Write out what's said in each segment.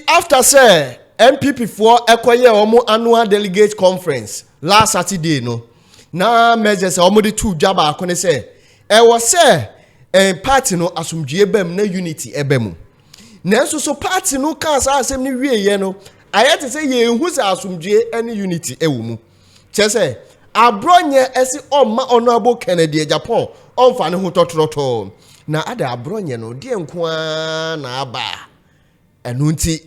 after say MPP for ekoye omo annual delegate conference last Saturday no na measures omo the two jaba akone say was say party no asumdue bem na unity ebemu na so party no ka sa asem ni wieye no ayete say ye hu sa asumdue any unity ewumu che say abronye esi omma honorable Kennedy Japan onfa ne ho totroto na ada abronye no de nkoa na aba enu nti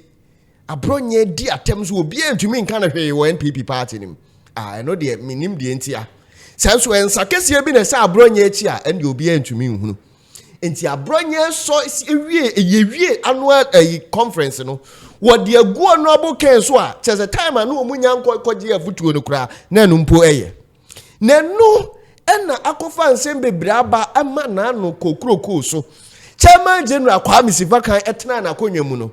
abronye di atem so obi antumi nka na hwe wo NPP party nim eno de minim de nti a senso ensa kese bi na sa abronye echi a ende obi antumi nhunu enti abronye so ewie annual conference no wo de agu honorable ken so a chese time na omunya nkɔgye afutuo no kura na enu mpo eye na no ena akofa nsem bebraba ama na no kokroko so chairman general Kwame Sifakan etena na konwa mu no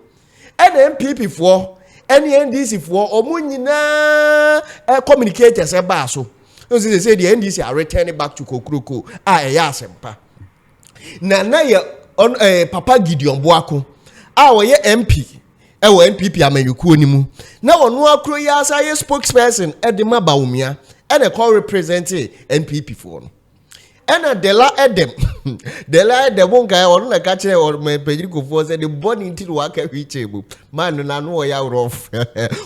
ena MPP for ene NDC for omunyina communicators e ba so say the NDC are returning back to kokroko eya asempa na ye papa Gideon Boako wo ye MP wo NPP amanyukuo ni mu na wono akro ya asa ye spokesperson Edem Baumia ene call representing NPP for no ena Dela Edem Dela Edem wonka wono na ka kire wo pejiriko for say the body into waka hwichebu man na no ya rough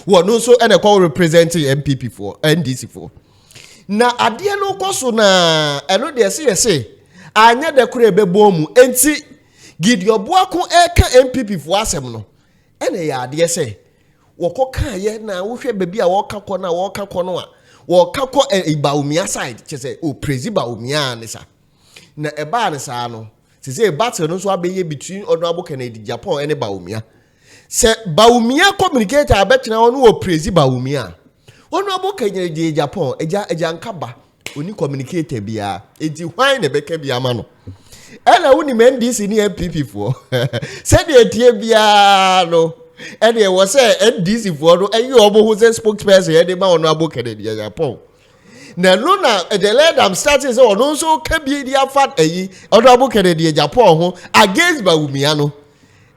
wono so ene call representing NPP for NDC for na ade no koso na eno de say anya de kure bebo mu enti Gideon Boako eka MPP for asem no ene ya ade say wokoka ye na wo hwe bebi a woka kɔ na woka kɔ no a woka kɔ Baumia side che o prezi Baumia ne sa na eba ne sa no se battle no so abeye between honorable Kennedy Japan and Baumia se Baumia communicator abetena no o prezi Baumia honorable Kennedy Japan eja nkaba oni communicator bia enti hwan ne beka bia ma no ela woni NDC ni MPP for se de tie bia no and there was a NDC for no and you almost who spokesperson Edem honorable Kennedy Japan na no na the lead am starting say no so can be the fat honorable Kennedy Japan ho against Baumia no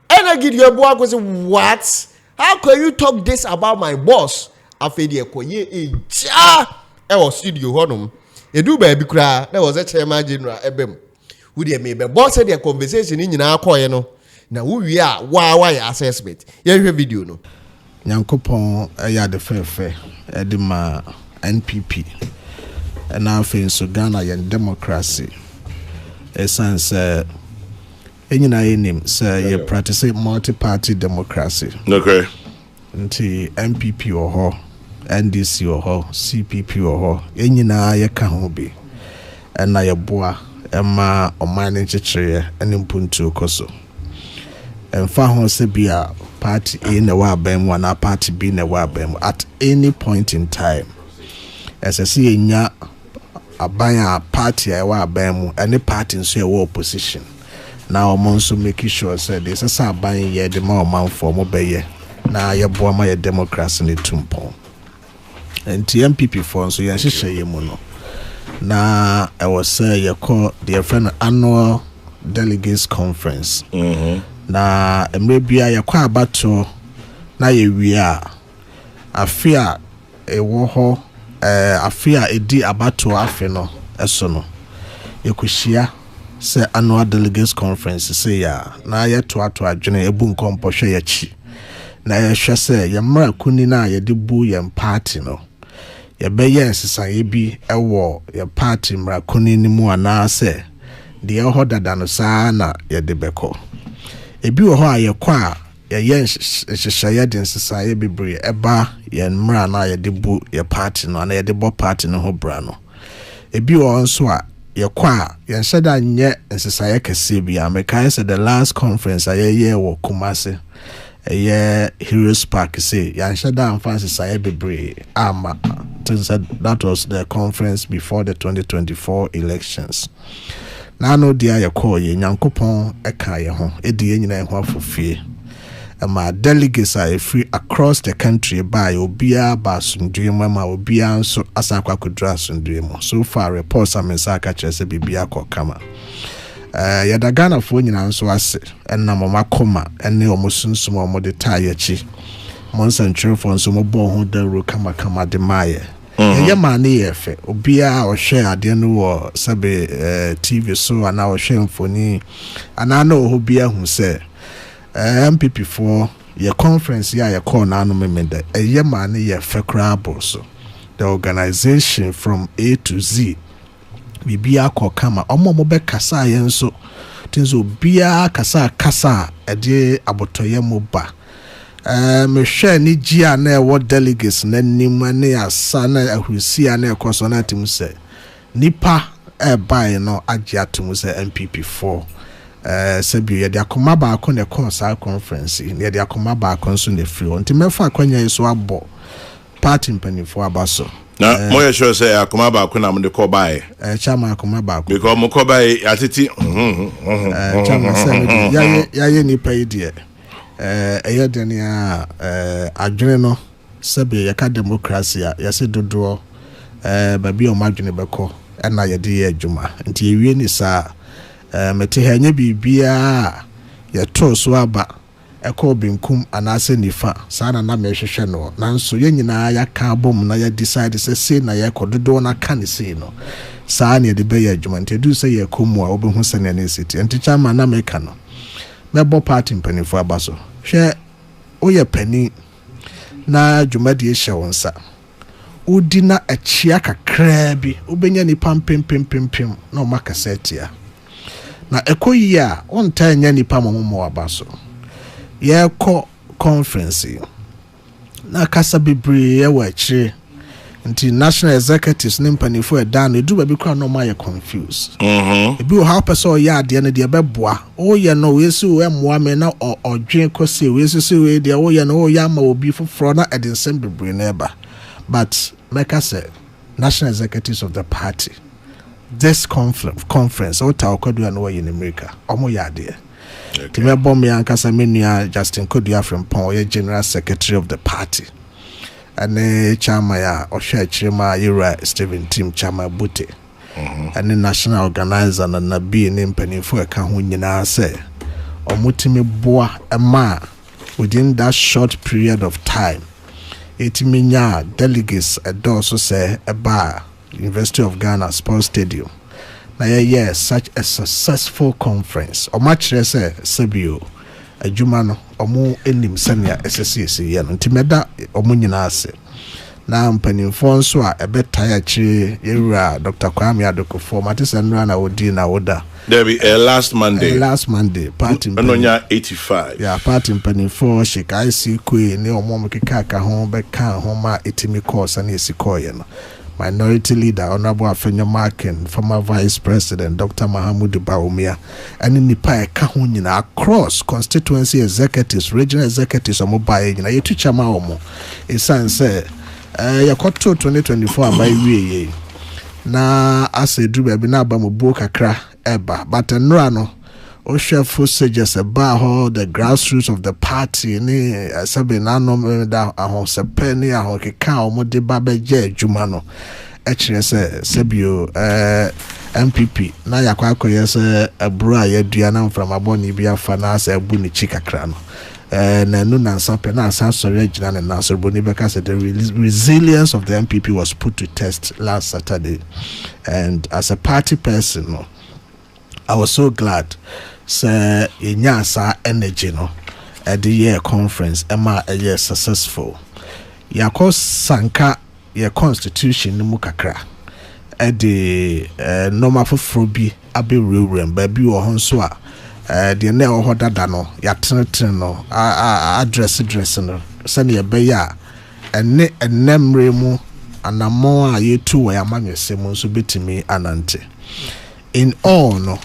and Gideon Boako say what how can you talk this about my boss afedi ekoye eja e was studio honum edu ba bi kura na was a chairman general ebem who dey me be boss say the conversation nyina akoye no na wo wi a wa ya assessment ye hwe video no nyankopon ya de fefe edema NPP na afen so Ghana yen democracy essence enyina yenim say ye practice multi-party democracy okay nti MPP wo ho NDC wo ho CPP wo ho enyina ye ka ho bi na ye boa ema omane chechire ene mpuntu koso emfa ho se bia party A na wa bam na party B na wa bam at any point in time SSC enya abanya party a wa bam any party nso e wo opposition na omonso make sure say this is aban ye de ma omanfo mo beye na ye boa ma ye democracy ne tumpon enti MPP for nso ye hyehyɛ ye mu no na I was say ye call the friend annual delegates conference na emrebia ye kwa abato na ye wia afia ewo ho afia edi abato afi no eso no ye kuhia se annual delegates conference se ya na ye to adwene ebu nkompo hwe ya chi na ye hwe se ye mra kuni na ye de bu ye party no ye be ye nsesa ye bi ewo ye party mra kuni ni mu ana se de ye ho dada no saa na ye de beko ebi wo ho a ye kwa ye hyehyɛ de nsesa ye bebre eba ye mra na ye de bu ye party no na ye de bo party no ho bra no ebi wo nso a ye kwa ye nhyɛda nye nsesa ye kese bi America said the last conference ye wo Kumase ye Heroes Park say ya nhyɛda amfa nsesa ye bebre ama that was the conference before the 2024 elections. Na no dia ye call ye nyankopon eka ye ho edi ye nyina ho afofie ama delegates are free across the country by obia ba sundue mama obia nso asakwa kudra sundue mo so far reports am nsaka chese bibia kokama yɛda Ghanafoɔ nyinaa nso ase ɛnam ɔmo akoma ɛne ɔmo sunsum ɔmo de taa yɛkyi mo nsɛntwerɛfoɔ nso mo bɔ ho dawuro kamakama de maayɛ yɛyɛ maa ne yɛ fɛ obiara ɔhwɛ adeɛ no wɔ sɛbe TV so anaa ɔhwɛ mfoni anaa na ɔhɔ biara hu sɛ MPP foɔ yɛ conference ya yɛ call na no memeda ɛyɛ maa ne yɛ fɛ koraa bɔ so the organization from A to Z bibia kɔ kama ɔmo bɛ kasa yɛn nso tinso bia kasa ɛde abotɔyɛ mo ba me hwɛ ni gia na ɛwɔ delegates na nim ne asa na ahusia na ɛkɔso na tim sɛ nipa ɛbae no agye atum sɛ MPP4 sɛbi yɛde akoma baako na ɛkɔ saa conference yɛde akoma baako nso na free nti mɛfa akwanya yi so abɔ party mpanimfoɔ aba so na mo yɛ sure say akoma baako na mo de kɔ bae chama akoma baako because mo kɔ bae atiti chama sɛ yɛyɛ nipa yi deɛ ɛyɛ dene a adwene no sɛbe yɛka democracy a yɛse dodoɔ baabi a ɔmadwene bɛkɔ ɛna yɛde yɛ adwuma nti yɛwie ni saa mete ha nyɛ biribiaa yɛtoo so aba ɛkɔ benkum anaasɛ nifa saa na mɛhwehwɛ no nanso yɛn nyinaa yɛaka abom na yɛ decide sɛ sei na yɛkɔ dodoɔ na ka ne sei no saa ne yɛde bɛyɛ adwuma nti ɛdu sɛ yɛkɔ mu a wobɛhu sɛnea ne ɛsiti nti kyama na mɛka no mɛbɔ party mpanimfoɔ aba so hwɛ woyɛ pani na dwumadie hyɛ wo nsa wodi na akyia kakraa bi wobɛnya nipa mpempempempem na ɔma kasa atia na ɛkɔ yi a wontaa nya nipa mmɔmmɔ aba so yɛkɔ conference na kasa bebree ɛwɔ akyire nti national executives ne mpanimfoɔ ɛda no edu baabi kora no ma yɛ confused ebi wɔ ha pɛ sɛ ɔyɛ adeɛ no deɛ bɛboa woyɛ no wesi wo ɛmmoa me na ɔdwen kɔse wesi se we deɛ woyɛ no woyɛ ama obi foforɔ na ɛde nsɛm bebree na ɛba but mɛka sɛ national executives of the party this conference wota ɔkɔdua no wɔyɛ in America ɔmo yɛ adeɛ nti mɛbɔ me ankasa me nua Justin Kodua Frimpong ɔyɛ general secretary of the party ane chama ya ohwe chirima yira Stephen Tim chama Bute ane national organizer na nabi ne mpanimfo eka ho nyina se omutimi boa ema within that short period of time etiminya delegates edoso se eba University of Ghana Sports Stadium na yeah such a successful conference o machire se sebio adwuma no omo enim sania SSC ye no ntimeda omo nyina ase na mpanimfo nso a ebetae akire yewura Dr. Kwame Adokofo matese nra na wodi na woda there be last Monday party anonya 85 yeah party mpanimfo shika IC ne omo mkeka ka ho beka ho ma etimi course na esikoye no Minority Leader Honorable Afenyo Markin, former Vice President Dr. Mahamudu Baumia, and in Nipa Kahunina across constituency executives, regional executives, or mobile, you teacher Maomo. It's say, Yakoto 2024 by we na as a dribble Binaba Boaka cra eba, but a no. Oshefo suggests a bar the grassroots of the party ni sabina no da ahon sepeni ahon keka o de babeje jumano echire se sebio MPP na yakwa akoye se abro ayadua na mfram aboni bia fa na asa abu ni chikakra no na nu na sape na asa sori agina na nasorbo ni beka se the resilience of the MPP was put to test last Saturday, and as a party person no, I was so glad say inyasa energy no at the year conference ema a year successful yako sanka your constitution ni mukakra at the normal for bi abi rewrem baby wo honso a the na ho dada no ya tenetene no address no sane ye be ya ene enemre mu anamo a yetu wa yamanwese mu nso betimi anante in all no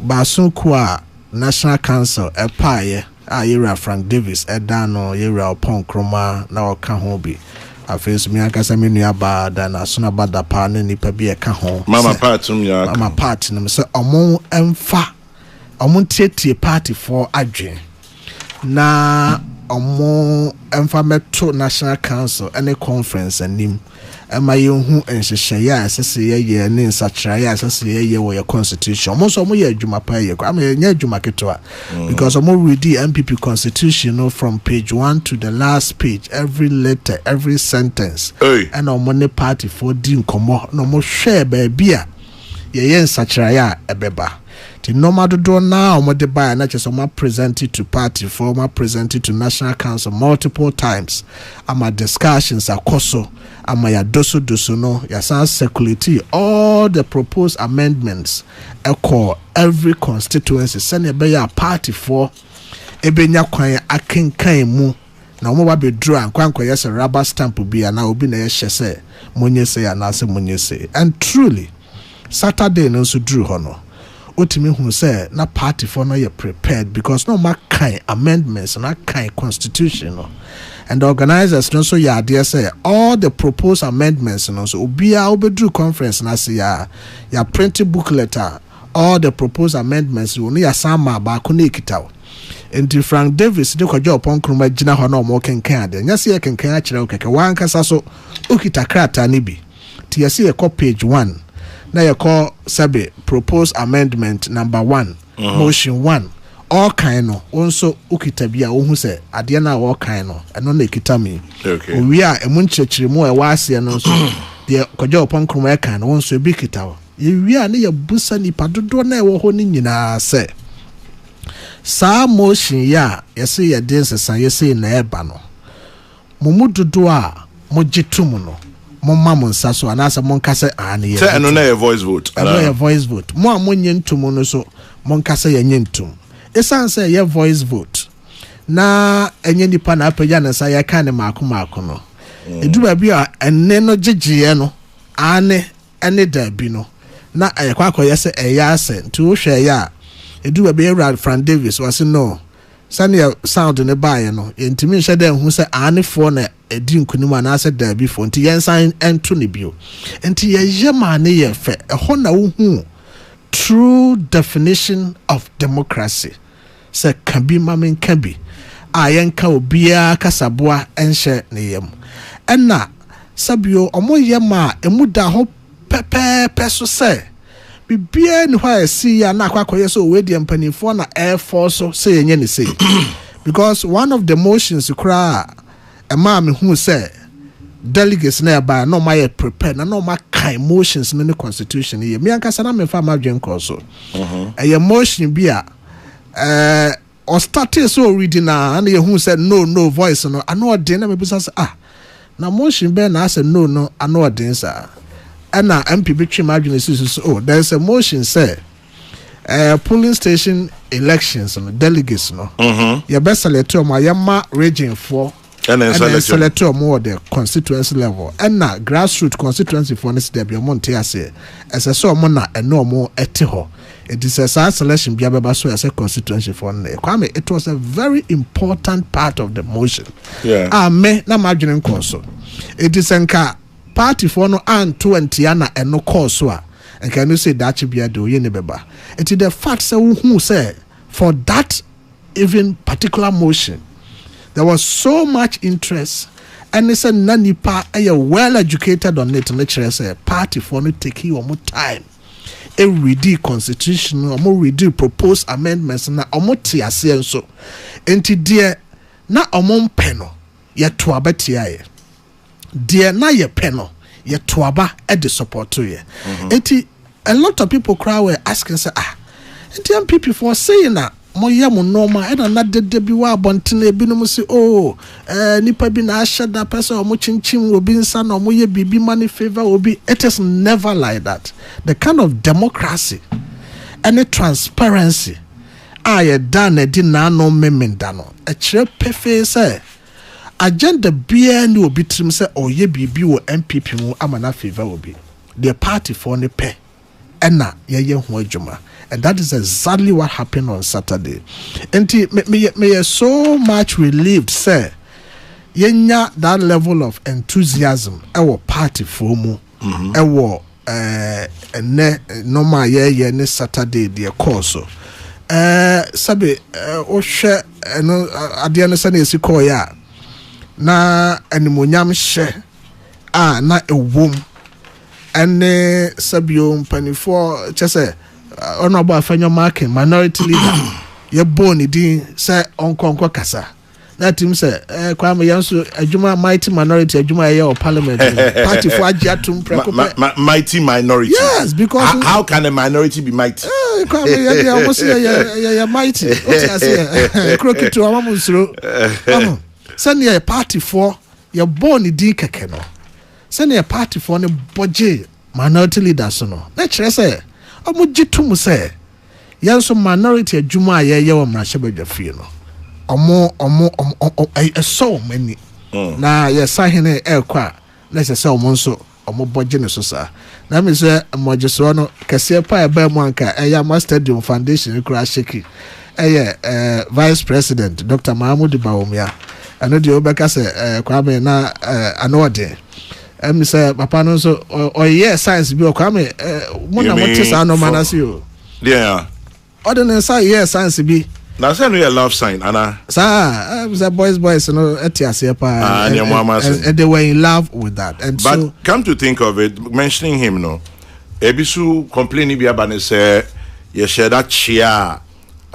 Basunku National Council epaye yera Frank Davis edano yera Opon Kroma na oka ho bi afesu mi akasa me nua ba da na so na bada pa ne nipa bi eka ho mama partum ya mama part no se omo emfa omo tietie party for adwen na omo emfameto National Council any conference anim ema yehu enhyehyeye asese ye ne nsachiraye asese ye wo your constitution omo so omo ye adwuma pa ye kwa me nya adwuma ketwa because omo read the MPP constitution from page 1 to the last page, every letter, every sentence, and omo ne party for di nkomo no mo hwe ba bia ye nsachiraye ebeba. The normal do now omo de buy na just omo present it to party for omo present it to National Council multiple times. Ama discussions akoso ama ya doso no ya san circulate all the proposed amendments echo every constituency send be ya party for ebenya kwan akenkan mu na omo ba be draw ankwanko yes rubber stamp bi na obi na ye hye se monyese ya na se monyese. And truly Saturday no so drew hono otimi hu say na party for no ye prepared because no ma kind amendments na kind constitution no. And the organizers no so ya there say all the proposed amendments no so obia obedru conference na say ya printed booklet all the proposed amendments we no ya sama ba ko na ekitaw enti Frank Davis de kwajo upon kroma gina ho na omo kenkan ade nya se ye kenkan a kire okeke wan kasa so okita krata ni bi ti ye se ye ko page 1 na ye call sabe proposed amendment number 1 motion 1 all kind no also ukita bia wo hu se ade na all kind no eno na ekita mi owi a emu nchechire mu e waase no so de kwajo upon kroma e kan no so e bi kita wo ye wi a ne ye busa ni padodo na e wo ho ni nyina se sa motion ya yese ye den sesan yese na eba no momudodo a mogitum no momma monsa so anasa monkase ane ye say eno na voice vote eno ye voice vote mo amonye ntum no so monkase ye nyentum esan say ye voice vote na enye nipa na apagya na sa ye ka ne maako no eduba bi a enne no gigiye no ane ene da bi no na ayekwa yese eya ase nti wo hwe ya eduba be Frank Davis was no sanya sound ne bae no entimi hye da hu se ane fo na edi nkunim anase da bi fo nti yensan ento ne bio nti ye yema ne ye fe ho na wo hu true definition of democracy se kabi mamen kabi ayenka obia kasaboa enhye ne yem enna sabio omo yema emuda ho pepe so se bibia ni hwa esi ya na akwakoye so we de mpanifo na air force so say yenye ni say because one of the motions kra ema me hu say delegates na ba no ma ye prepare na no ma kai motions in the constitution ye me anka sana me fa ma dwen ko so a motion bia or started so reading na ye hu say no voice no ano den na me bisa say na motion be na say no ano den sa and MPP Trim Adjunis oh, there's a motion say polling station elections and delegates no. Your best selector my yama region 4 and then selector more the constituency level and now grassroots constituency for this there be a monte say as a so mona and no more etiho. It is a selection be so as a constituency for Kwame. It was a very important part of the motion. Yeah. Me na margin conso. It is enka party for no and 20 ana and no course and can you say that should be a do ye beba it is the fact say who say for that even particular motion there was so much interest and it's a nanipa a well educated on it and say party for no take you more time a ready constitution or more ready proposed amendments na omoti ase so enti dear na omon peno ye to abetia dear na ye peno ye toaba e de support to ye enti a lot of people cry were asking say enti MPP for saying na mo ye mo normal e na de bi wa bontene bi no mo say nipa bi na asha da person mo chinchim obi nsa na mo ye bibi money favor obi. It is never like that. The kind of democracy and the transparency ye done di na no memenda no e kire pefe say agenda bia ni obi trim say oye bibi wo MPP mu amana favor obi the party for ne pe ena ye ho adwuma. And that is exactly what happened on Saturday. And me so much relieved say yenya that level of enthusiasm our party for mu our normal ye ne Saturday the course sabe ohwe no ade no sɛ na esi kɔ ya na animonyam hye na ewom ene sabio mpanifo kyese ono aba afanyo marking minority leader ye boni din say onkonko kasa na tim say kwa me yanso adwuma mighty minority adwuma ye o parliament party for agiatum preko mighty minority. Yes, because how can a minority be mighty? Kwa me ye almost ye mighty what I say crooked to amamusro send ye party for ye boni din keke no send ye party for ne boje minority leaders no na kire say omujitum say yanso minority adwuma ye wo mrahye fie no so many na ye sahene ekwa na se se omo nso omo boje ne so sa na me say moje so no kase pa e ba mu anka eya Stadium Foundation kura sheki vice president Dr. Mahmoud Bawumia ano de obeka se kwa me na anode say papa no so science bi kwa me mo na mo tesa no manase o yeah ordinance science bi na say no love sign ana the boys no etiase pa and they were in love with that and but so come to think of it, mentioning him no ebisu complaining bi abane say ye share that chia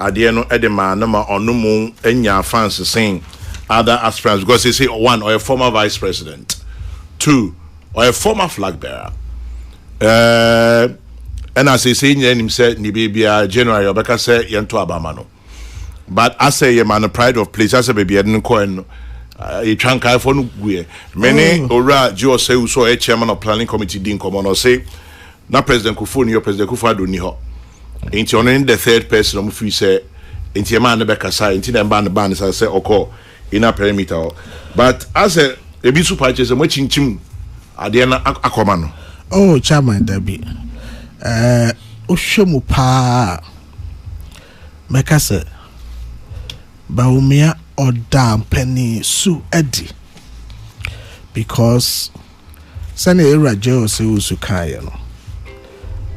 ade no Edem na ma onumu enya fans saying other aspirants because they say one or a former vice president, two or a former flag bearer. And as I say, him said ni baby January Obeka say yento abamano. But I say a man pride of place. I say baby I didn't call a chankai for no many ora Joe say who saw a chairman of planning committee didn't come on or say na President Kufu ni President Kufu do ni ho. Ain't only the third person of say ain't man the Beka say ain't them ban I say okay in a perimeter. But as a bit super just a much in chim Adiana Akomano. Oh, chairman Debbie. Oshemu pa Mekase Bawumia or damn penny su Eddie because Sani Era Joe se usukaya no.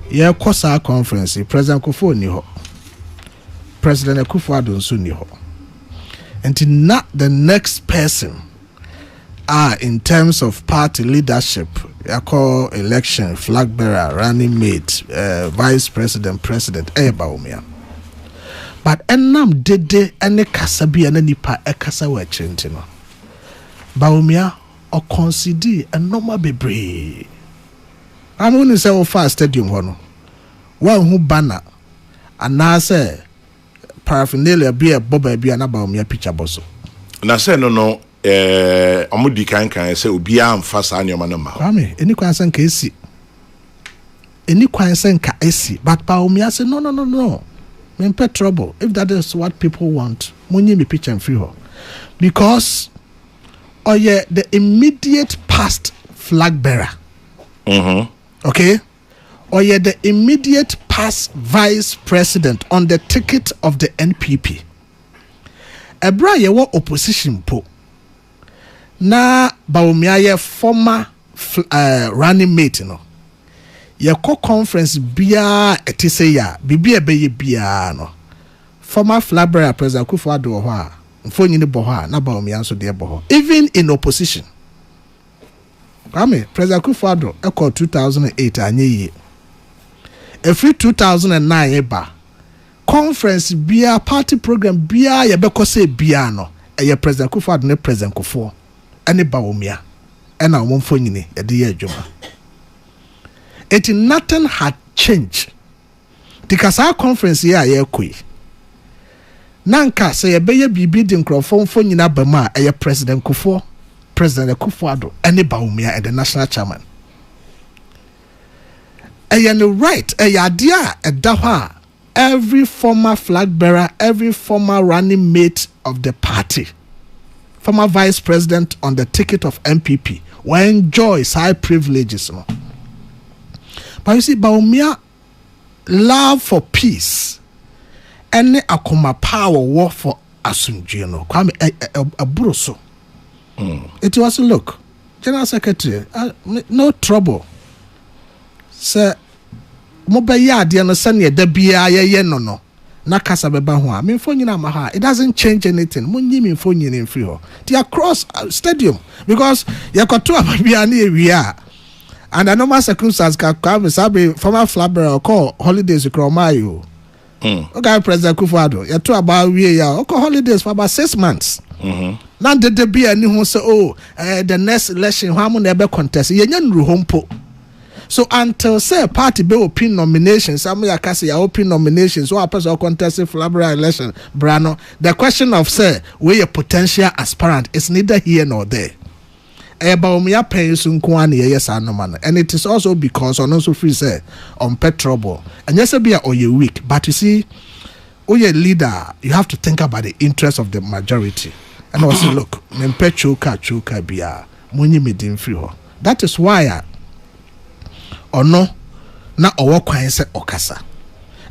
Yeah, Kosa conference, President Kufu ni ho. President Akufo-Addo nso ni ho. And not the next person in terms of party leadership, I call election, flag bearer, running mate, vice president, Bawumia. But enam dede ene kasabi ene nipa ekasa wa chentino. Bawumia o consider enoma bebre. Anu ni se o fa stadium hono. Wa hu banner anase paraphernalia be a boba be na Bawumia picture boso. Na se no omudi kan say obi amfa sa anyoma no ma. Kwame eni kwan sen ka esi. Eni kwan sen ka esi but Bawumia say no. Me pay trouble if that is what people want. Money me picture and free her. Because the immediate past flag bearer. Okay? The immediate past vice president on the ticket of the NPP. Ebra ye wa opposition po. Na Bawumia ye former running mate no. Ye ko conference bia etise ya bibia beye bia no. Former flag bearer President Akufo-Addo ho a mfonyini bo ho a na Bawumia nso de bo ho. Even in opposition. President Akufo-Addo e call 2008 anye yi. Every 2009 eba conference bia party program bia ye be ko say bia no ye President Akufo-Addo ne President Kufuor ene Bawumia ena wo mfonyini ye de ye adwuma. Nothing had changed. Because our conference here ye koi. Nanka say ye beye bibi di nkrofo mfo nyina bama eye President Kufuor, President Akufo-Addo ene Bawumia and the national chairman. No right dia edaha every former flag bearer, every former running mate of the party, former vice president on the ticket of MPP will enjoy high privileges. No? But you see, Bawumia love for peace and akoma power war for asumdwe no. Kwame a bruso. It was look, General Secretary, no trouble. Sir, mo be ya de no sane da bia ye no. na kasa beba ho a me phone nyina ma ha it doesn't change anything munyi me phone nyina free ho they across stadium because yakoto abia na ewia and the normal circumstances can come sabe former flabber call holidays kromayo okay president Kufuado you talk about we ya okay holidays for about 6 months now the be any who say the next election how am na be contest ye nya nru hompo. So until say party be open nominations, some ya say open nominations, so a person contest flabber election, Brano. The question of say where your potential aspirant is neither here nor there. And it is also because on also free say on petrol and yes be or you weak, but you see, you're leader, you have to think about the interest of the majority. And also look, choka bia money medin free. That is why or no na owo kwan say okasa.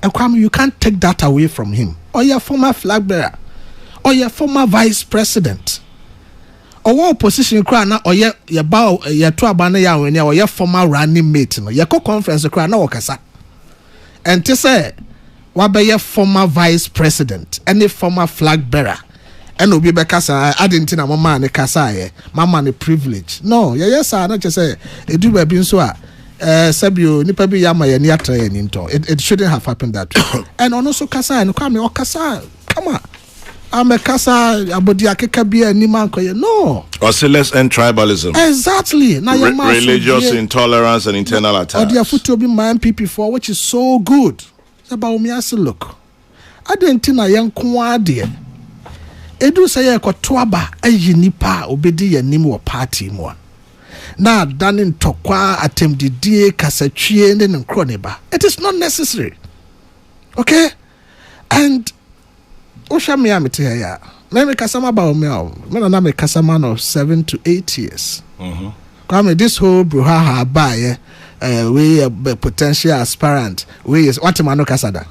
And Kwame, you can't take that away from him. Or your former flag bearer, or your former vice president. Or opposition cry na or your bow your to abana ya when your former running mate no your conference cry na okasa. And to say what be your former vice president, any former flag bearer. And obi be kasa I didn't na mama ne kasa ye mama ne privilege. No, yes sir, not just say e do be so a Sabio nipa bi yama ye ni atra ye ninto. It shouldn't have happened that way. And also kasa and Kwame okasa come on. I'm a kasa abodi akeka bia ni man koye no. Or say let's end tribalism. Exactly. Now religious intolerance and internal attacks. Or the foot be my MPP4 which is so good. About me as look. I didn't na yan kwa de. Edu say e kwatoaba ayi nipa obedi yanim wo party mo. Na danin tokwa atemdidie kasatwie ne nkro ne ba. It is not necessary. Okay? And Osha me amete ya. Me kasama ba me na me kasama of 7 to 8 years. Come this whole bruhaha ba we a potential aspirant we is what man no kasada.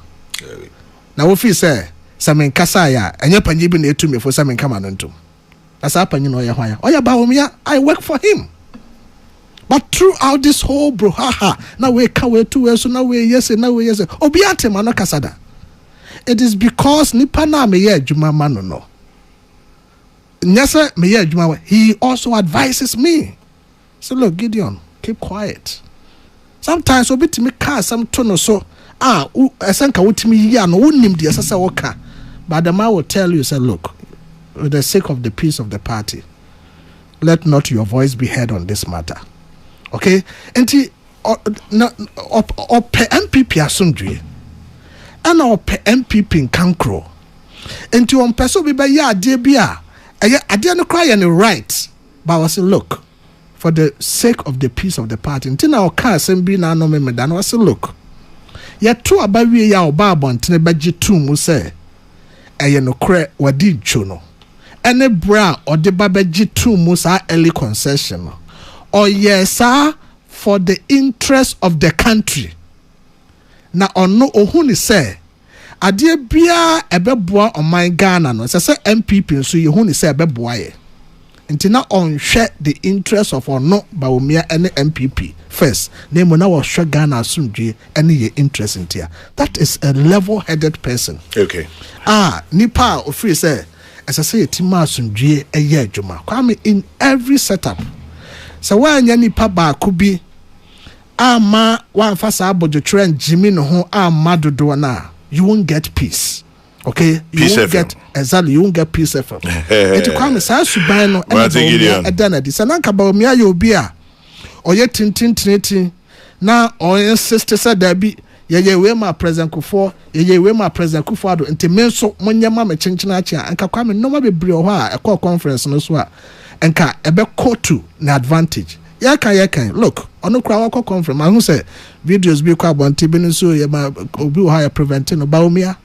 Na wo fi say samen kasa ya enye panyi bi na etumi fo samen kama no ntom. Asa panyi no ye hwan. Oya ba wo me I work for him. But throughout this whole bruhaha, now we can wait to so now we yes now we yes. Obiate man no kasada. It is because nipa na me ye adwuma ma no no. Nyasa me ye adwuma he also advises me. So look Gideon, keep quiet. Sometimes obi timi ka some tono so esenka wotimi ya no wonim de asasa woka. But the man will tell you say look, for the sake of the peace of the party, let not your voice be heard on this matter. Okay? Enti op MPP asundwe. And op MPP in Kankro. Enti on person be ba ya ade bia. Ade no cry any right. But I say look, for the sake of the peace of the party, until now car assembly na no me dan I say look. Ya to abawie ya oba abontene bagye tum say eye no kre wadi dwo no. Ene bra or the babagye tum sa early concession. Or yes sir, for the interest of the country. Na ono ohuni say ade bia ebeboa oman Ghana no say MPP nso yehuni say ebeboa ye. Nti na onhwe the interest of ono Bawumia and MPP first. Name na wo hwe Ghana asundwe ene ye interest ntia. That is a level-headed person. Okay. Nipa ofri say as I say tima asundwe eye adwuma. Kwame in every setup. So wanya nipa baako bi ama wan fasa abojo trend Jimmy no ho ama dodo na you won't get peace. Okay, you won't get exactly. You won't get peace FM. It come sa suban no edana di sananka ba omi ayo obi a oye tintin na oye sister said there be ye we ma president Kufo ye we ma president Kufuado enti menso monyama me chenchena achi anka kwame no ma bebre ho a e call conference no so a enka ebe kotu na advantage. Yaka look ono kra wa call conference ma hu say videos bi kwa bonti bi no so ye ma obi ho ya preventing no ba omia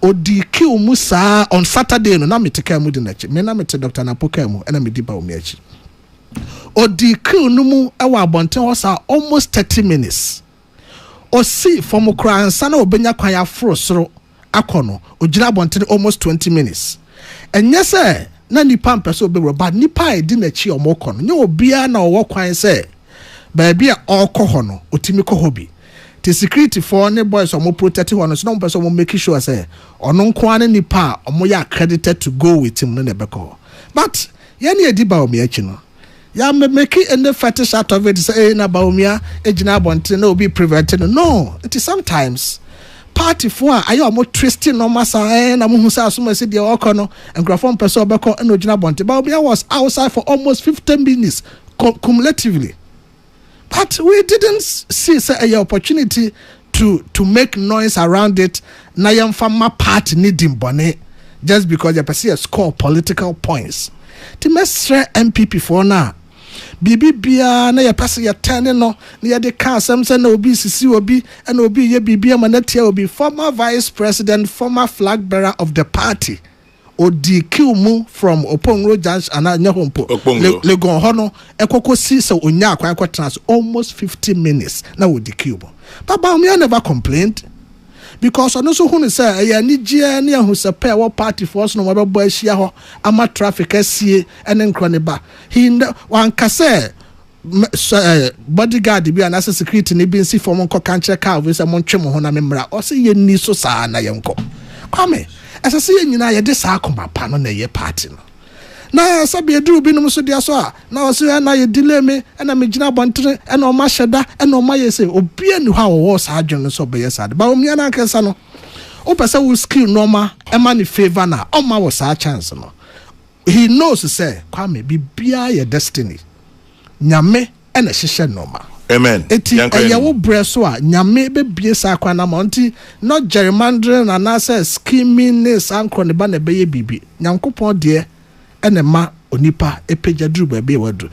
odi kill musa on Saturday no na meteka mu di na chi me na mete Dr. Napoka mu na me di ba omia chi odi kill no mu e wa bonten ho sa almost 30 minutes o see from kra ansa na obenya kwan ya foro soro akono ogira bonten almost 20 minutes enye say na nipa mpeso be ba nipa e di na chi omokono nye obia na owo kwan say ba bia okọ ho no otimi kọ hobi the security for ne boys or more protective one so no person will make sure say or no kwane ni pa or more accredited to go with him no nebeko but yani ediba o me no ya make any fetish out of it say na baumia ejina bonte na obi prevented no it is sometimes party for ayo mo twisting no masa na mo hu sa so ma se de okono engrafon person obeko na ojina bonte baumia was outside for almost 15 minutes cumulatively. But we didn't see an opportunity to make noise around it. Na yam fama party needing bonnet just because you perceive score political points. The mestre MPP for now. Bibi bia na ya pass ya turning no na de ka some say na obi sisi obi and obi ye bibi amanetia obi former vice president, former flag bearer of the party. Odi kill from Opongro Judge and Nyahompo. Legon Hono, Ekoko see so Unya trans almost 50 minutes. Now with the cube. But Baumia never complained. Because on also who say a Nigeria near who's a pair of party force no whatever boy share ama traffic SCA and then croniba. He one kase bodyguard be an asset security ni bin see for mon country car with a monchemo hona memra or say ye ni so sa na yanko. Come. As I say, you know, you decide come back on the party. Now, Sabi do be no so dear so. Now, so now you delay me, and I'm a Jina Bantre, and on my shada, and on my say, Obia knew how was Sergeant so be yes, but Miana Casano. Opasa will skill normal, a money favor now, on my was our chance. No, he knows to say, Kwame, be beer your destiny. Nyame and a shisha normal. Amen. Eti ayawo breso a nyame be biesa kwana monti not gerrymandering and asa scheming ne sankro ne ba na beye bibi nyankopon de enema onipa epeja duru ba be wadu.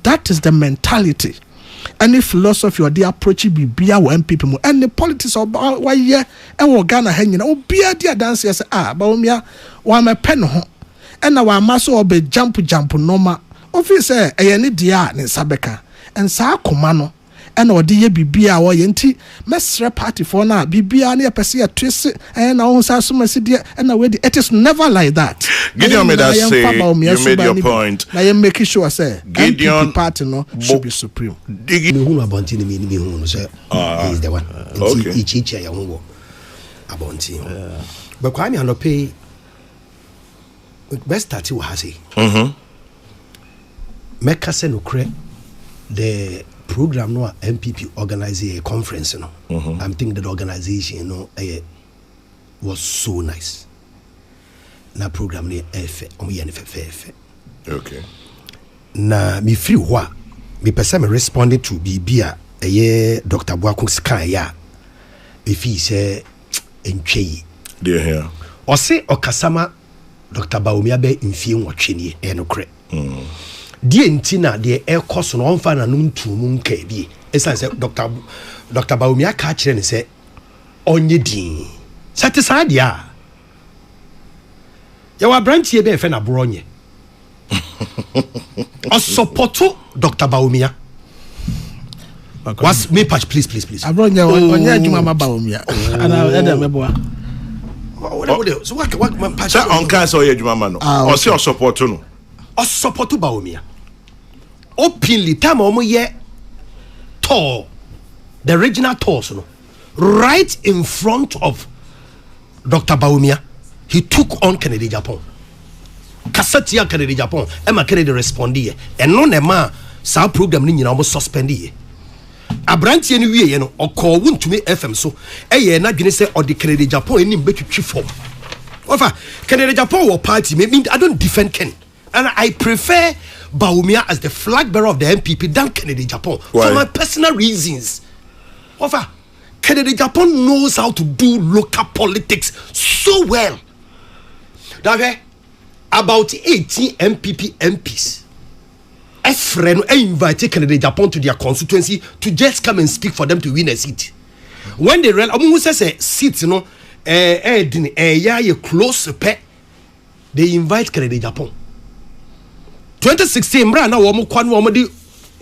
That is the mentality. Any philosophy or the approach bibia wo MPP mu any politics or why ye e wo Ghana ha nyina obia dia dance say ba omia wa me pen ho ena wa maso obe jump normal office e ne dia ne sabeka and sa komano and or the bibia or yenti mesre party for na bibia na pese ya twist and na sa so masidia and na it is never like that. Gideon made us say you made your point. Na you make sure say Gideon party no should be supreme. Me hu abonti me hu say he is the one. Okay. Each ya hu abonti. But kwame no pay best start we ha say. Make us no cre the program no MPP organize a conference no. I'm thinking that organization was so nice. Na program ni efe omo ye ne fefe. Okay. Na me free ho me pese me responding to bibia Dr. Boako scan ya efi se entwei Dear here. Ose okasama Dr. Baumia be mfie nwotwe ne enokre. Die ntina de ekoso no onfa na no ntumu nka bi esan se Dr. Baumia ka kire ne se onye din satisfied ya wa branch ye be fe na bronye o support Dr. Baumia. Was me patch please abronye onye adwuma ma Baumia ana Edem meboa so what patch on cancer ye adwuma ma no o se o support no o support Baumia openly time omo ye tour the regional tours no right in front of Dr. Baumia. He took on Kennedy Japan. Kassetia Kennedy Japan. Emma Kennedy responded. And no nema sa program ni nyina almost suspended. Abrantie ni wie ye no okọ wontumi FM so eye na dwene se odi Kennedy Japan enim betwitwi form. Ofa Kennedy Japan wo party me I don't defend Ken. And I prefer Baumia as the flag bearer of the MPP than Kennedy Japan. Why? For my personal reasons. Ofa Kennedy Japan knows how to do local politics so well. That about 18 MPP MPs a friend invited Kennedy Japan to their constituency to just come and speak for them to win a seat. When they ran, who says a seat, you know, close pet, they invite Kennedy Japan. 2016, now the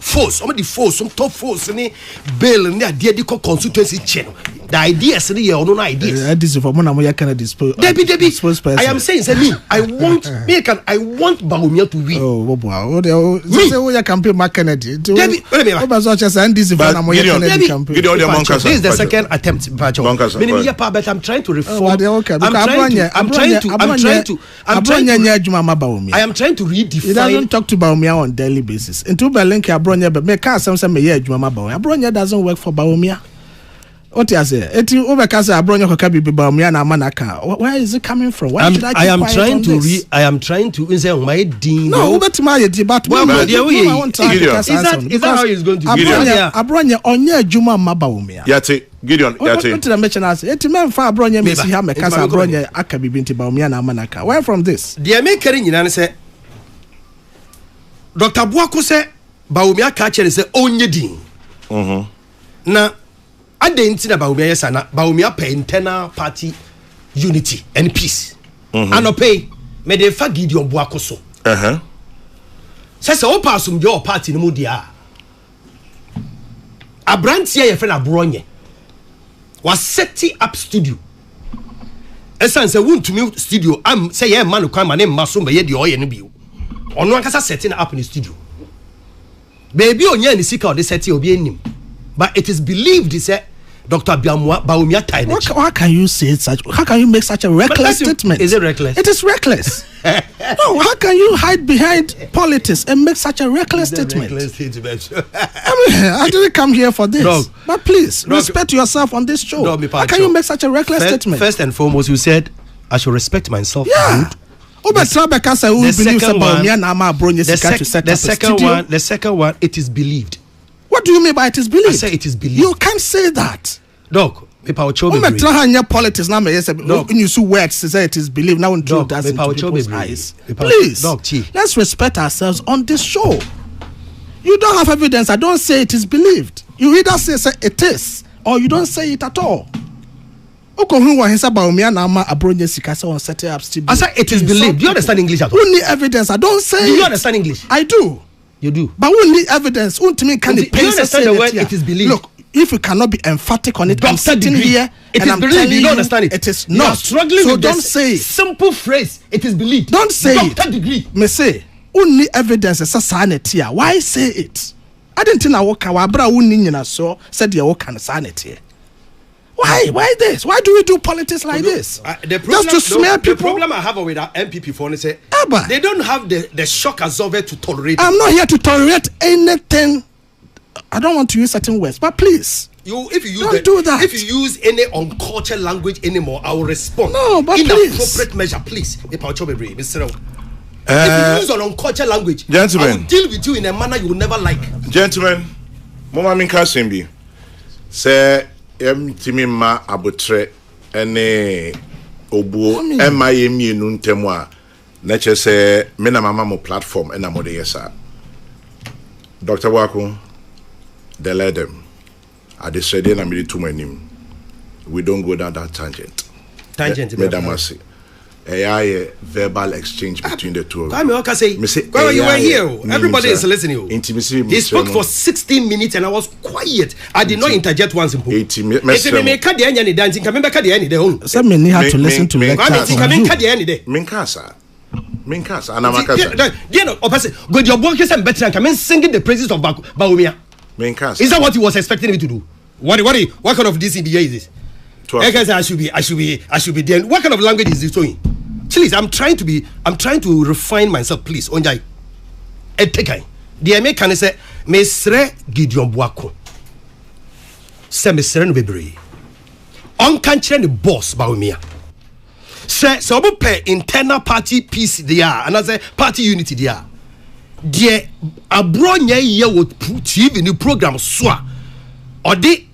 force, some top force, ni bail, ni a constituency channel. the ideas in here, no ideas. This is for one I can dispose. Debbie, I am saying, say me, I want Bawumia to win. Oh, wow. They say we campaign Kennedy. Debbie, this is the second attempt, but I'm trying to reform. I am trying to redefine. He doesn't talk to Baumia on daily basis. Into Belenki Abronia, but make us some year Juma Baumia. Abronia doesn't work for Baumia. What you say? Eti Ubekasa Abronia Hokabi Baumia na Manaka. Where is it coming from? Why should I am trying to I am trying to say my dean. No, but my debate. Well, is that how it's going to be? Abronia onye Juma Mabaumia. Yati. Gideon, what did I mention? Eti men fa Abronia Messi ha mekasa Abronia akabi binti Baumia na Manaka. Where from this? The American nyina say Dr. Boako say Baumia ka chere say onye din. Na adenti na Baumia yesa na Baumia pe internal party unity and peace. Anope me de fa Gideon Boako so. Say o pasum de o party no mu dia. Abrantia ye fe na Abronye. Was setting up studio. Esan say won to me studio am say ye man kwan ma ne maso be ye de oye no bio. Ono ankasa setting up in the studio. Baby onya ni sika o de set obi enim. But it is believed say Dr. Baumia tied. How can you say such? How can you make such a reckless statement? Is it reckless? It is reckless. No, how can you hide behind politics and make such a reckless statement? I didn't come here for this. But please, respect yourself on this show. How can you make such a reckless statement? First and foremost, you said I should respect myself. Yeah. The second one, it is believed. What do you mean by it is believed? I say it is believed. You can't say that. Dog, politics now you see words say it is believed now and that's in people's eyes. Please, let's respect ourselves on this show. You don't have evidence. I don't say it is believed. You either say it is or you don't say it at all. I say it is believed. Do you understand English at all? Only evidence. I don't say. Do you understand English? I do. You do. But we need evidence. Do you understand the word it is believed? Look, if you cannot be emphatic on it, I'm sitting here and I'm believed. You don't understand it. It is not. You're struggling so with don't say simple phrase. It is believed. Don't say Doctor degree. Me say only evidence is a sanity. Why say it? I didn't think I walk our bra unina so said you walk and sanity. Why this? Why do we do politics like this? Just to smear people. The problem I have with our MPP for say they don't have the shock absorber to tolerate. I'm not here to tolerate anything. I don't want to use certain words, but please. If you do that. If you use any uncultured language anymore, I will respond. No, but in please. Appropriate measure, please. If you use an uncultured language, gentlemen, I will deal with you in a manner you will never like. Gentlemen, Mama Minka Simbi say Timi ma abutre ene obuo ema yemi enu ntemu a na che se me na mama mo platform ena mo de yesa Dr. Boako Dela Edem adesede na me de tumanim we don't go down that tangent madam Asi verbal exchange between the two of them. You were here. Everybody is listening. Intimacy. He spoke for 16 minutes and I was quiet. I did not interject once. Some may have to listen to Minkasa. Anamakasa. Good your book is better than singing the praises of Baumia. Minkasa. Is that what he was expecting me to do? What kind of DCBA is this? I should be there. What kind of language is this doing? Please, I'm trying to refine myself, please. Onjai. Etekai. The American say, Mesre Gideon Boako. Say Mesre no bebre. On country the boss Baumia. Say so pe internal party peace there, another party unity there. The abronya ye would put TV new program swa. Or the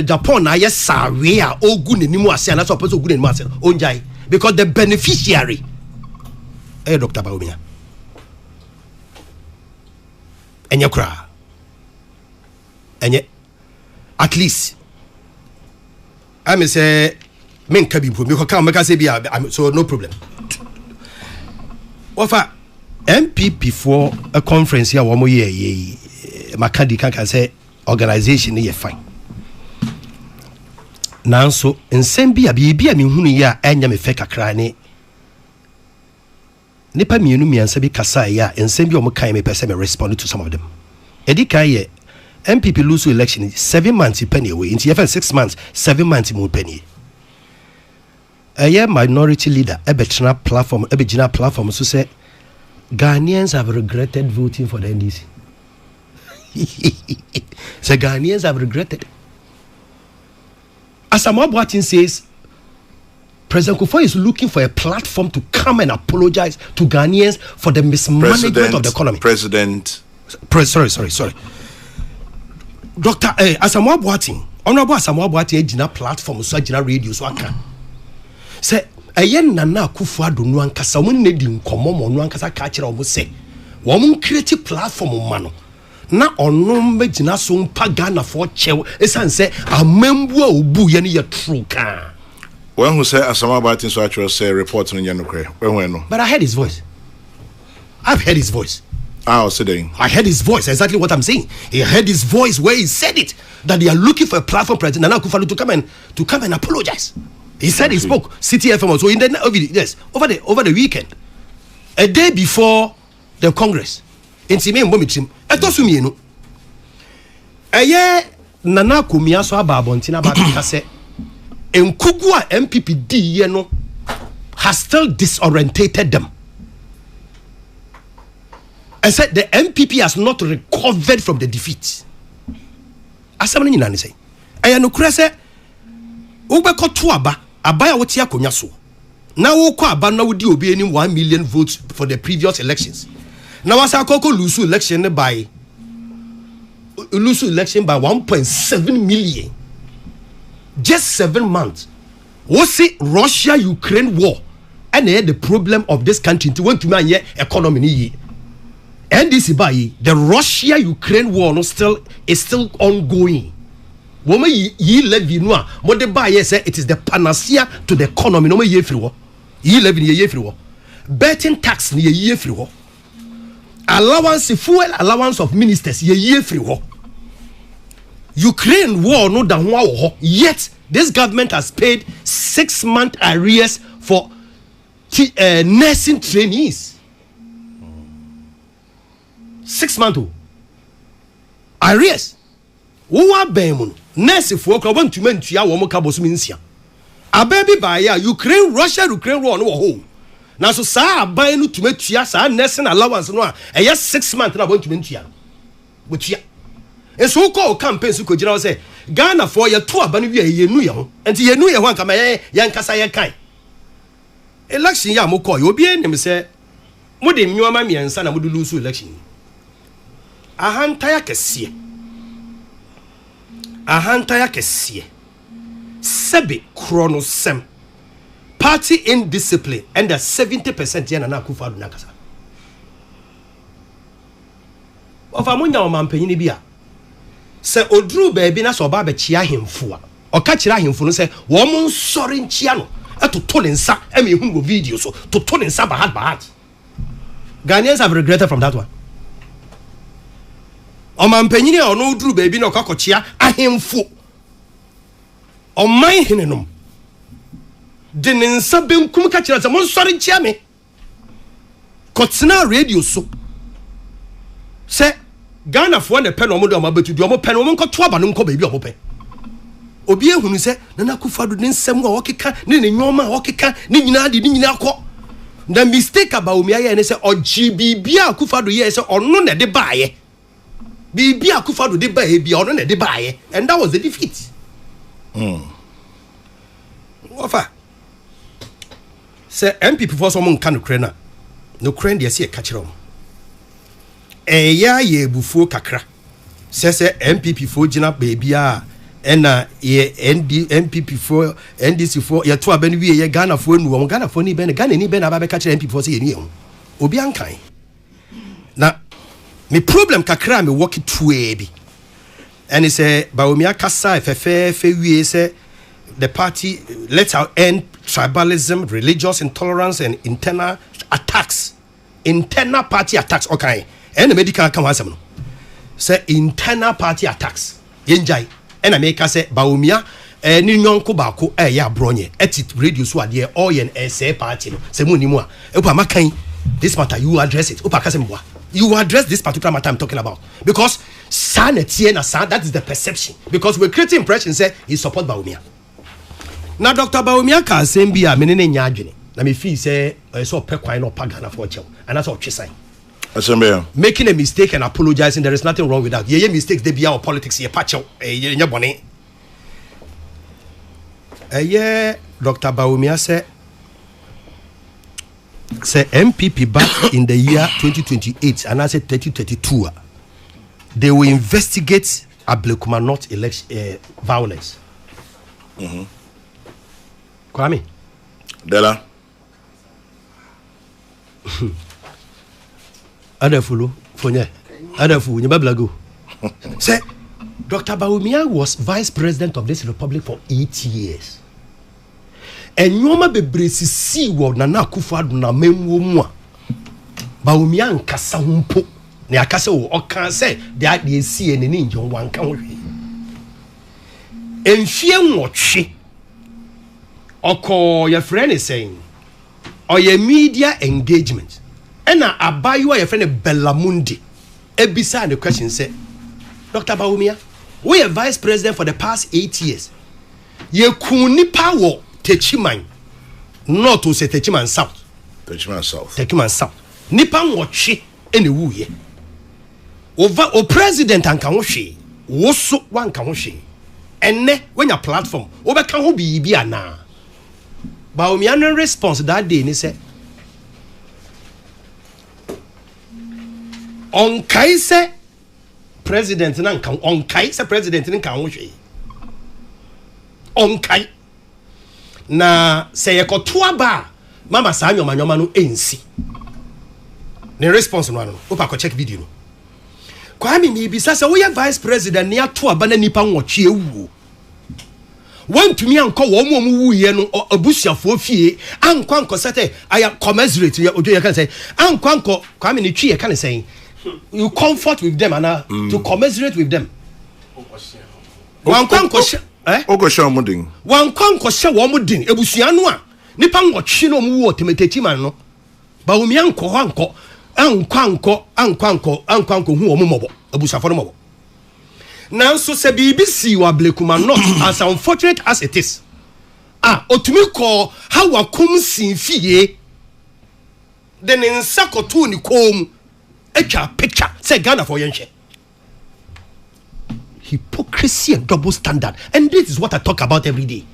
Japan na yes sorry ogu nenimu ase na suppose ogu nenimu ase onjai because the beneficiary Dr. Baumia enye kra enye at least I may say men can be because can make say be so no problem offer MPP for a conference here one more year makadi can say organization is fine. nanso nsɛm bi a biribi a mehunu yi a ɛnyɛ me fɛ kakra ne nipa mienu miɛnsa bi kasa yi a nsɛm bi a ɔmo kan mepɛ sɛ me respond to some of them ɛdi kan yɛ MPP lose election 7 months penny away into even 6 months 7 months more penny a minority leader ebetena platform ebegina platform so say Ghanaians have regretted voting for the NDC. So Ghanaians have regretted. As Boako says, President Kufuor is looking for a platform to come and apologize to Ghanaians for the mismanagement of the economy. Sorry. Dr. Asamoah Boako, Honorable Asamoah Boako gina platform so gina radio so aka. Say ayen Nana Akufo-Addo no ankasa omo ne di nkomo mo no ankasa ka kire omo say wo mo create platform ma no na ono magina so mpa Ghana for chew esan say amambu a obu ye ne ye true ka. When who say Asamoah Boako so actually say report no nyanokre when no. But I heard his voice. I've heard his voice. I heard his voice, exactly what I'm saying. He heard his voice where he said it, that they are looking for a platform President Nana Akufo-Addo to come and apologize. He said he spoke City FM also in the over the weekend, a day before the Congress. In Sime Mbomitrim, Etosumi Aye Nana Kumia so ababontina ba say Nkugua MPPD yeno has still disorientated them. I said the MPP has not recovered from the defeat. Asamani nyina ne say. Aya no kura say ubeko to aba ya wotia konya so. Na wo kɔ aba na wodi obi anim 1 million votes for the previous elections. Na wasa akoko lose election by 1.7 million. Just 7 months. What see Russia-Ukraine war and the problem of this country to want to man economy ni. NDC by the Russia-Ukraine war is still ongoing. Woman ye levy no more the buy say it is the panacea to the economy. No ye free war. Ye levy ye free war. Betting tax ni ye free war. Allowance fuel allowance of ministers ye free war. Ukraine war no da ho. Yet this government has paid 6 month arrears for nursing trainees. 6 months arrears. Wo wa ben mu nurse fo kro bon tuma ntua wo mo ka boso minsia. Ababi ba ya Ukraine war no wo ho. Na so sa aban no tuma tua sa nursing allowance no a 6 months na bon tuma ntua. Bo tua. Eso ko campaign su ko gira wo say Ghana for ya to aba no wi yenu ye ho. Enti yenu ye ho anka ma ye nkasa ye kan. Election ya mo ko ye obi enim say mo de nnyoma miensa na mo do lose election. Ahantaya kesie sebe krono sem party indiscipline and the 70% yana na Akufo-Addo nakasa ofa munya o mampanyini bia se odru baabi na so ba be chia hemfo a oka kira hemfo no se wo mo nsori nchia no etoto ne nsa e me hu go video so toto ne nsa bahad Ghanaians have regretted from that one. Omampanyini a ono duru baabi na okakochia ahemfo oman henenom de ne nsa benkum ka kira se mo nsori nchia me kotsena radio so se Ghana fo na pe no mo de o mabetu de o mo pe no mo nkoto aba no nko baabi o mo pe obi ehunu se Nana Akufo-Addo ne nsam a okeka ne nyoma a okeka ne nyina de ne nyina akọ. The mistake about me aye ne se ogibibia Akufo-Addo ye se ono na de baaye Bibi Akufo-Addo de ba ebi ono na de baaye, and that was the defeat. Ofa say MPP for some kan Ukraine no Ukraine de se ka kire ya ye bufuo kakra se MPP for gina baby a ena ye MPP for NDC for ye to abani wie ye Ghana for nu won Ghana for ni be Ghana ni be na ba be ka kire MPP for se ye ni ho obi ankan na me problem kakra me work it bi and he say Bawumia kasa fe wie say the party let out end tribalism, religious intolerance and internal party attacks. Okay, and the medical come asem no say internal party attacks yenjai and America say Bawumia ni nyonko Boako ya bronye eti radio so ade all yen say party no se mu ni mu a epa makan this matter you address it opa kasemboa you address this particular matter I'm talking about because sanity na san that is the perception because we creating impression say he support Bawumia. Now Dr. Bawumia ka asem bi a menene nya adwene na me feel say so pekwan no pagana for chew and that's what twisai making a mistake and apologizing, there is nothing wrong with that. Yeah, mistakes they be our politics. Yeah, patch out. Yeah, bonnet. Yeah, Dr. Bawumia say MPP back in the year 2028 and I said 2032. They will investigate Ablekuma North election violence. Kwame. Dela. Adafulu fonye Adafu nyebablago say Dr. Bawumia was vice president of this republic for 8 years and nyoma bebresi si wo Nana Akufo-Addo na memwo mu a Bawumia nkasa humpo ne akasa wo okan say de si ene ni njon wanka ho hwe enfie nwotwe oko your friend is saying or your media engagement. Ena abayu your friend Bellamundi ebisa the question say Dr. Bawumia we are vice president for the past 8 years ye kuni power Techiman not to say Techiman South nipa nwotwe ene wuye over o president anka ho hwe wo so wanka ho hwe enne when your platform obeka ho bibi ana Bawumia no response that day ni say on Kaish president nanka on Kaish president nanka ho hwe on Kai na say yekoto aba mama sa nyoma no ensi ne response no opa ko check video no Kwame mi bisa say we vice president ne ato aba na nipa nwotwe ewu want me anko wo mo wuye no abusuafo fie anko sete aya commensurate ojo ye kan say anko Kwame ne twi ye kan say you comfort with them and to commiserate with them. Wan kwanko Ogosha mudin. Wan kwanko she wo mudin ebusua no a nipa nwotwe no mu wo temetechi man no. Bawumia anko anko hu wo mobo ebusafo no mobo. Nanso se BBC wa Ablekuma North as unfortunate as it is. Otumi ko how wakum sin fie. Then in sakotu ni kom echa picture say Ghana for yenche. Hypocrisy and double standard. And this is what I talk about every day.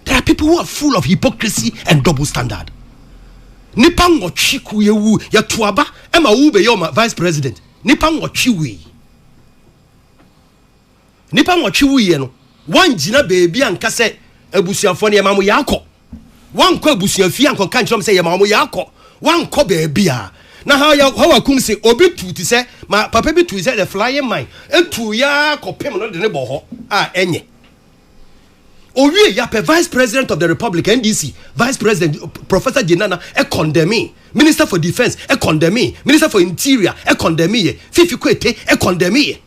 There are people who are full of hypocrisy and double standard. Nipa nwotwe ku yewu ya tuaba ema wu be your vice president. Nipa nwotwe wi. Nipa nwotwe wi no. Wan jina baby anka say ebusuafo ne yemamu yakọ. Wan ko ebusuafie anko kan chrom say yemamu yakọ. Wan ko baby a na how akum say obi tuti say ma papa bi tuti say the flying mine etu ya kopem no de ne bo ho enye owie ya pe vice president of the republic NDC vice president Professor Jenana condemn minister for defense condemn minister for interior condemn Fifi Kwete condemn.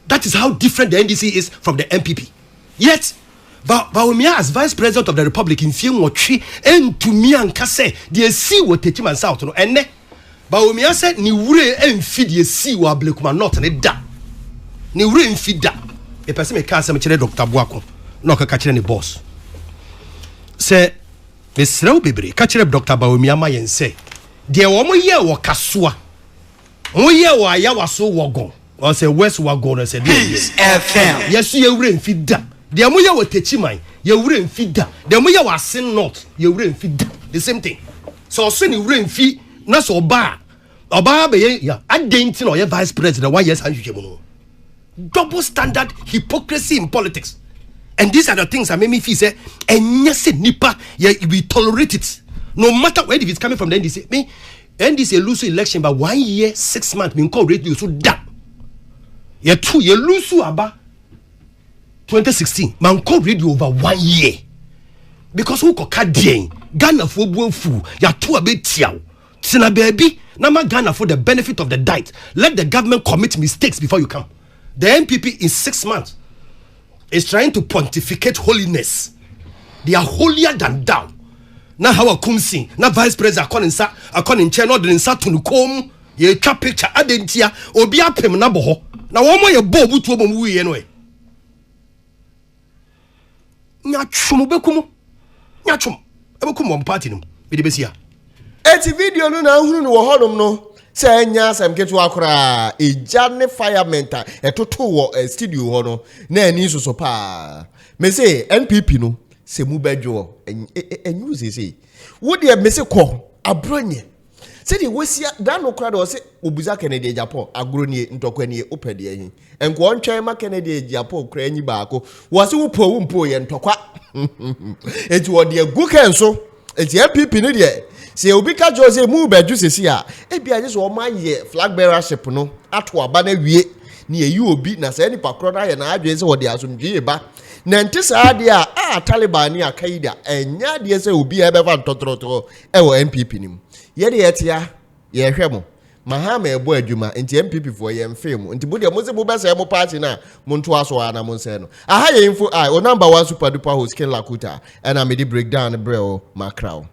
That is how different the NDC is from the MPP. Yet Bawumia as vice president of the republic in fie nwotwe entumi anka say de si wo Techiman South no enne Bawumia said ni wure emfi de si wo Ablekuma North ne da ni wure emfi da e person me ka asem kire Dr. Boako no ka kire ne boss say me srew bebre ka kire Dr. Bawumia ma yen say de wo mo ye wo kasoa mo ye wo aya waso wo gon o say west wo gon no say FM yes ye wure emfi da de mo ye wo Techiman ye wure emfi da de mo ye wo Asin North ye wure emfi da the same thing so ni wure emfi na so ba be ya adenti no ye vice president 1 year sanhwehwe mu no double standard hypocrisy in politics. And these are the things that make me feel say enyese nipa we tolerate it no matter where if it's coming from the NDC. Me NDC lose election by 1 year 6 months me call radio so da ye lose aba 2016 man call radio over 1 year because who ko kadien Ghana for buafu ya to abetiaw tina baby na ma Ghana for the benefit of the doubt. Let the government commit mistakes before you come. The MPP in 6 months is trying to pontificate holiness. They are holier than thou. Now how a kumsi, now vice president according channel the insa to come ye trap picture adentia obi apem na boho. Now one more ye bobu to omu anyway. Nyachum bekumu. Nyachum. Ebekumu party no. Bidi besia. Eti video no na hunu no hodom no. Se nya sam ketu akora ejane firementa etoto wo studio ho no na ani soso pa. Me say NPP no se mu bedwo enyu sese wo de me se ko abronye se de wosia da no kra de se obuza Kennedy Japan agroni ntokwane opede ehin enko ontwen ma Kennedy Japan kra anyi baako wo se wo po mpo ye ntokwa eti wo de gu kenso eti NPP ne de se obi ka Jose mu bedwo sese a e bia je so ma ye flag bearership no ato aba na wie ni eyi obi na se nipa kro na ye na adwen se wo de asomdwe ba na nte saa de a Taliban ni Akaida enya de se obi e be fa ntotroto e wo NPP nim ye de yetia ye hwemo mahama ebo adwuma nti NPP fo ye mfem nti bo de mo se bo be se mo party na mo nto aso ana mo nse no aha ye info o number 1 super duper host Ken Lakuta and I made the breakdown breo macrao.